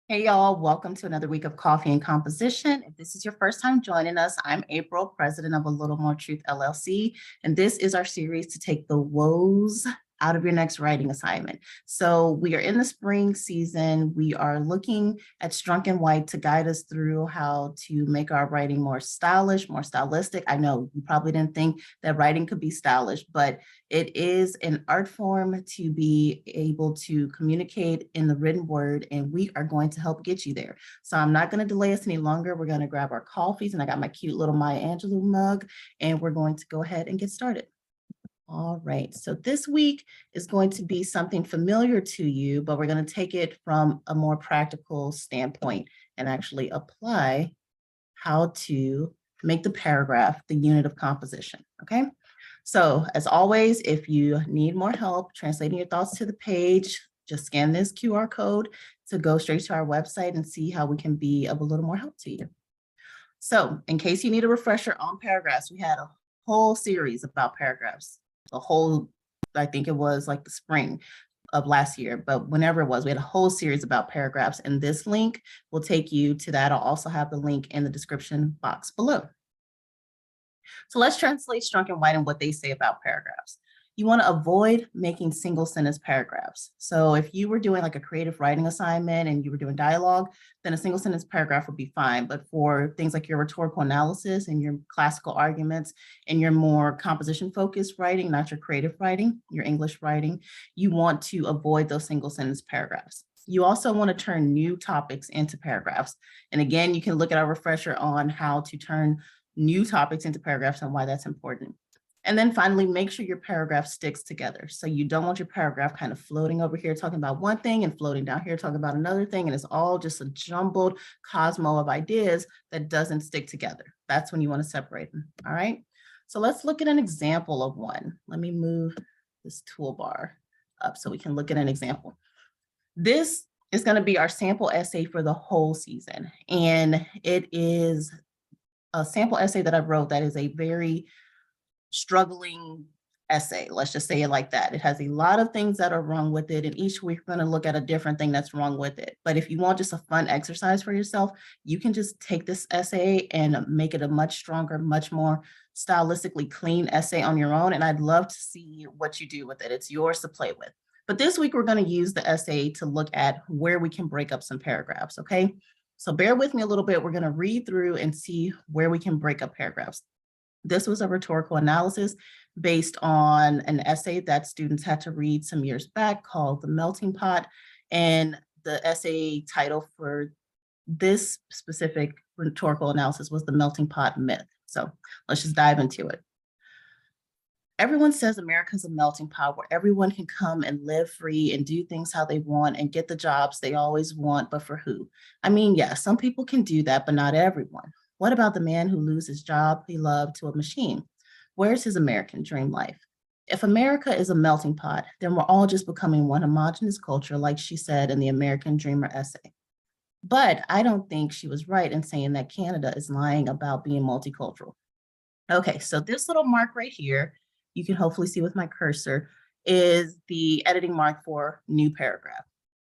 Hey y'all, welcome to another week of Coffee and Composition. If this is your first time joining us, I'm April, president of A Little More Truth LLC, and this is our series to take the woes out of your next writing assignment. So we are in the spring season. We are looking at Strunk and White to guide us through how to make our writing more stylish, more stylistic. I know you probably didn't think that writing could be stylish, but it is an art form to be able to communicate in the written word, and we are going to help get you there. So I'm not going to delay us any longer. We're going to grab our coffees, and I got my cute little Maya Angelou mug, and we're going to go ahead and get started. All right, so this week is going to be something familiar to you, but we're going to take it from a more practical standpoint and actually apply how to make the paragraph the unit of composition, okay? So as always, if you need more help translating your thoughts to the page, just scan this QR code to go straight to our website and see how we can be of a little more help to you. So in case you need a refresher on paragraphs, we had a whole series about paragraphs, I think it was like the spring of last year, but whenever it was, we had a whole series about paragraphs, and this link will take you to that. I'll also have the link in the description box below. So let's translate Strunk and White and what they say about paragraphs. You want to avoid making single sentence paragraphs. So if you were doing like a creative writing assignment and you were doing dialogue, then a single sentence paragraph would be fine. But for things like your rhetorical analysis and your classical arguments and your more composition focused writing, not your creative writing, your English writing, you want to avoid those single sentence paragraphs. You also want to turn new topics into paragraphs. And again, you can look at our refresher on how to turn new topics into paragraphs and why that's important. And then finally, make sure your paragraph sticks together. So you don't want your paragraph kind of floating over here talking about one thing and floating down here talking about another thing. And it's all just a jumbled cosmo of ideas that doesn't stick together. That's when you want to separate them. All right. So let's look at an example of one. Let me move this toolbar up so we can look at an example. This is going to be our sample essay for the whole season. And it is a sample essay that I wrote that is a very struggling essay. Let's just say it like that. It has a lot of things that are wrong with it. And each week we're going to look at a different thing that's wrong with it. But if you want just a fun exercise for yourself, you can just take this essay and make it a much stronger, much more stylistically clean essay on your own. And I'd love to see what you do with it. It's yours to play with. But this week we're going to use the essay to look at where we can break up some paragraphs, okay? So bear with me a little bit. We're going to read through and see where we can break up paragraphs. This was a rhetorical analysis based on an essay that students had to read some years back called The Melting Pot. And the essay title for this specific rhetorical analysis was The Melting Pot Myth. So let's just dive into it. Everyone says America's a melting pot where everyone can come and live free and do things how they want and get the jobs they always want, but for who? I mean, yeah, some people can do that, but not everyone. What about the man who loses his job he loved to a machine? Where's his American dream life? If America is a melting pot, then we're all just becoming one homogenous culture, like she said in the American Dreamer essay. But I don't think she was right in saying that Canada is lying about being multicultural. Okay, so this little mark right here, you can hopefully see with my cursor, is the editing mark for new paragraph.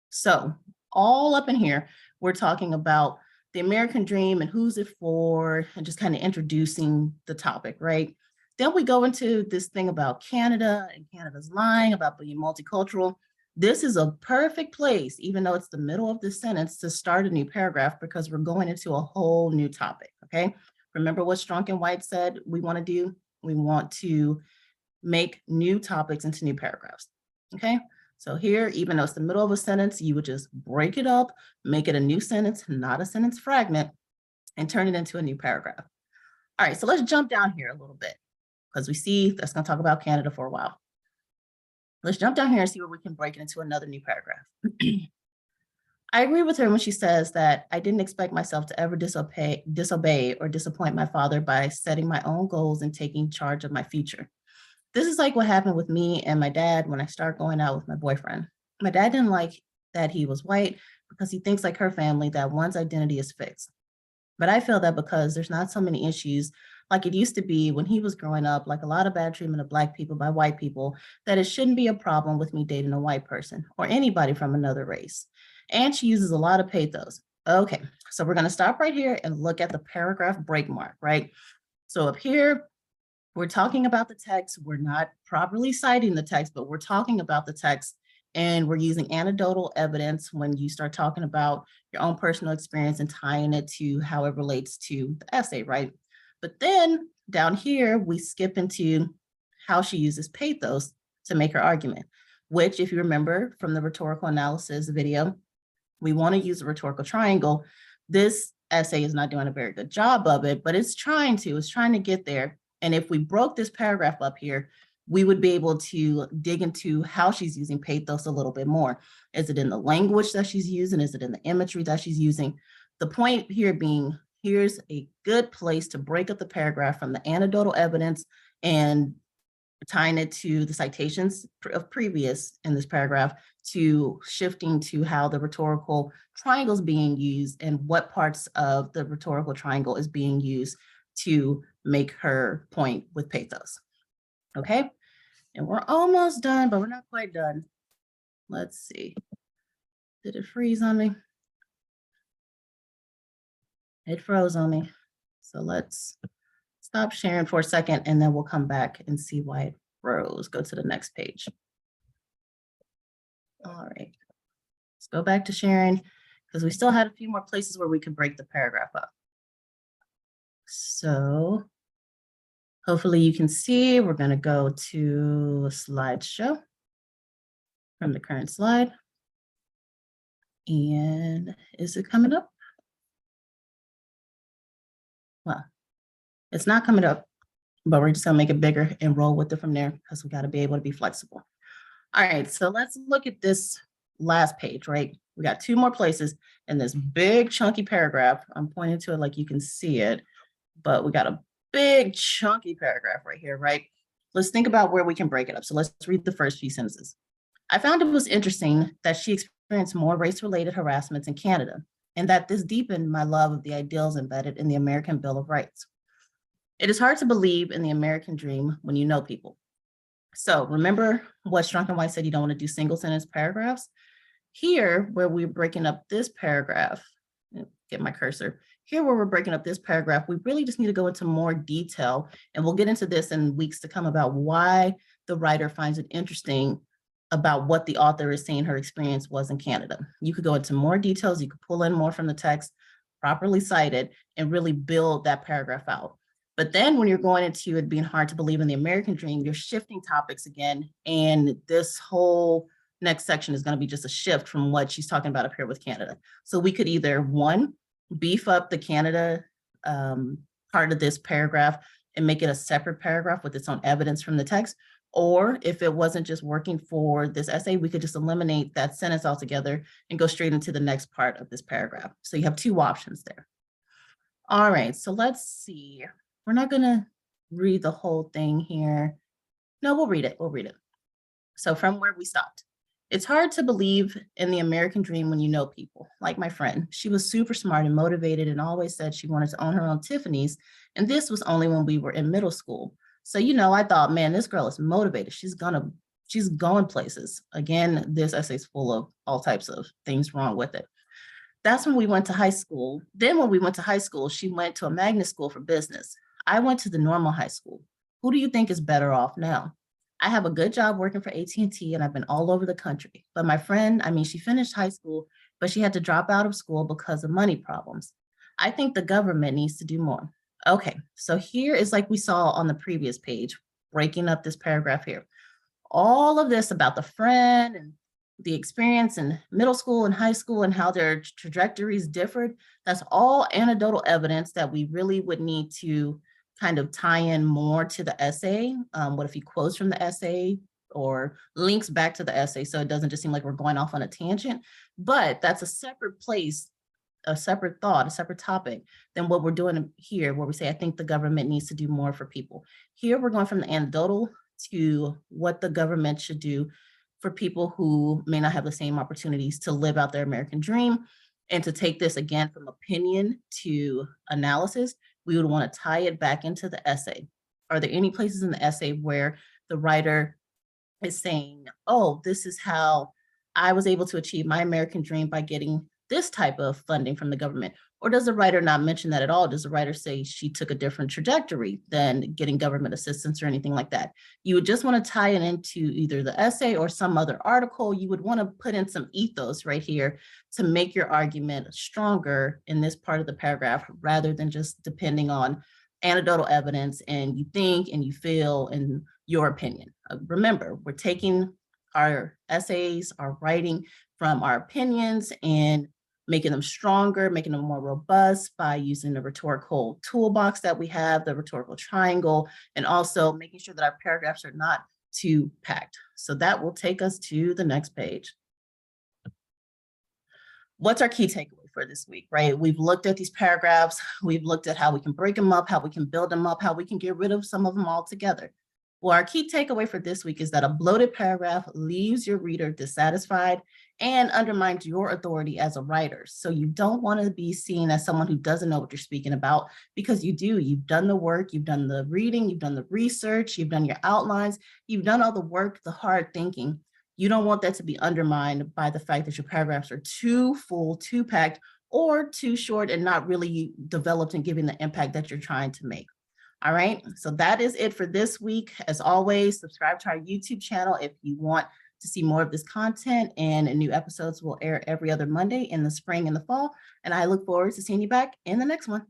So all up in here, we're talking about the American dream and who's it for, and just kind of introducing the topic, right? Then we go into this thing about Canada and Canada's lying about being multicultural. This is a perfect place, even though it's the middle of the sentence, to start a new paragraph because we're going into a whole new topic, okay? Remember what Strunk and White said we want to do? We want to make new topics into new paragraphs, okay? So here, even though it's the middle of a sentence, you would just break it up, make it a new sentence, not a sentence fragment, and turn it into a new paragraph. All right, so let's jump down here a little bit because we see that's going to talk about Canada for a while. Let's jump down here and see where we can break it into another new paragraph. I agree with her when she says that I didn't expect myself to ever disobey or disappoint my father by setting my own goals and taking charge of my future. This is like what happened with me and my dad when I started going out with my boyfriend. My dad didn't like that he was white because he thinks like her family that one's identity is fixed. But I feel that because there's not so many issues like it used to be when he was growing up, like a lot of bad treatment of Black people by white people, that it shouldn't be a problem with me dating a white person or anybody from another race. And she uses a lot of pathos. Okay, so we're gonna stop right here and look at the paragraph break mark, right? So up here, we're talking about the text. We're not properly citing the text, but we're talking about the text, and we're using anecdotal evidence when you start talking about your own personal experience and tying it to how it relates to the essay, right? But then down here, we skip into how she uses pathos to make her argument, which, if you remember from the rhetorical analysis video, we want to use a rhetorical triangle. This essay is not doing a very good job of it, but it's trying to get there. And if we broke this paragraph up here, we would be able to dig into how she's using pathos a little bit more. Is it in the language that she's using? Is it in the imagery that she's using? The point here being, here's a good place to break up the paragraph from the anecdotal evidence and tying it to the citations of previous in this paragraph, to shifting to how the rhetorical triangle is being used and what parts of the rhetorical triangle is being used to make her point with pathos. Okay, and we're almost done, but we're not quite done. Let's see. Did it freeze on me? It froze on me. So let's stop sharing for a second, and then we'll come back and see why it froze. Go to the next page. All right, let's go back to sharing, because we still had a few more places where we could break the paragraph up. So hopefully you can see, we're going to go to a slideshow from the current slide. And is it coming up? Well, it's not coming up, but we're just gonna make it bigger and roll with it from there, because we got to be able to be flexible. All right, so let's look at this last page, right? We got two more places in this big chunky paragraph. I'm pointing to it like you can see it, but we got a big chunky paragraph right here, right? Let's think about where we can break it up. So let's read the first few sentences. I found it was interesting that she experienced more race-related harassments in Canada, and that this deepened my love of the ideals embedded in the American Bill of Rights. It is hard to believe in the American dream when you know people. So remember what Strunk and White said, you don't want to do single sentence paragraphs? Here, where we're breaking up this paragraph, get my cursor, here where we're breaking up this paragraph, we really just need to go into more detail, and we'll get into this in weeks to come about why the writer finds it interesting about what the author is saying her experience was in Canada. You could go into more details, you could pull in more from the text, properly cited, and really build that paragraph out. But then when you're going into it being hard to believe in the American dream, you're shifting topics again. And this whole next section is going to be just a shift from what she's talking about up here with Canada. So we could either, one, beef up the Canada part of this paragraph and make it a separate paragraph with its own evidence from the text. Or if it wasn't just working for this essay, we could just eliminate that sentence altogether and go straight into the next part of this paragraph. So you have two options there. All right, so let's see. We're not gonna read the whole thing here. No, we'll read it. So from where we stopped. It's hard to believe in the American dream when you know people, like my friend. She was super smart and motivated and always said she wanted to own her own Tiffany's. And this was only when we were in middle school. So, I thought, man, this girl is motivated. She's going places. Again, this essay is full of all types of things wrong with it. That's when we went to high school. Then when we went to high school, she went to a magnet school for business. I went to the normal high school. Who do you think is better off now? I have a good job working for AT&T and I've been all over the country. But my friend, she finished high school, but she had to drop out of school because of money problems. I think the government needs to do more. Okay, so here is like we saw on the previous page, breaking up this paragraph here. All of this about the friend and the experience in middle school and high school and how their trajectories differed, that's all anecdotal evidence that we really would need to kind of tie in more to the essay. What if he quotes from the essay or links back to the essay so it doesn't just seem like we're going off on a tangent? But that's a separate place, a separate thought, a separate topic than what we're doing here, where we say, I think the government needs to do more for people. Here, we're going from the anecdotal to what the government should do for people who may not have the same opportunities to live out their American dream. And to take this again from opinion to analysis, we would want to tie it back into the essay. Are there any places in the essay where the writer is saying, oh, this is how I was able to achieve my American dream by getting this type of funding from the government? Or does the writer not mention that at all? Does the writer say she took a different trajectory than getting government assistance or anything like that? You would just want to tie it into either the essay or some other article. You would want to put in some ethos right here to make your argument stronger in this part of the paragraph, rather than just depending on anecdotal evidence and you think and you feel and your opinion. Remember, we're taking our essays, our writing from our opinions and making them stronger, making them more robust by using the rhetorical toolbox that we have, the rhetorical triangle, and also making sure that our paragraphs are not too packed. So that will take us to the next page. What's our key takeaway for this week, right? We've looked at these paragraphs. We've looked at how we can break them up, how we can build them up, how we can get rid of some of them altogether. Well, our key takeaway for this week is that a bloated paragraph leaves your reader dissatisfied and undermines your authority as a writer. So you don't want to be seen as someone who doesn't know what you're speaking about, because you do. You've done the work, you've done the reading, you've done the research, you've done your outlines, you've done all the work, the hard thinking. You don't want that to be undermined by the fact that your paragraphs are too full, too packed, or too short and not really developed and giving the impact that you're trying to make. All right, so that is it for this week. As always, subscribe to our YouTube channel if you want to see more of this content, and new episodes will air every other Monday in the spring and the fall. And I look forward to seeing you back in the next one.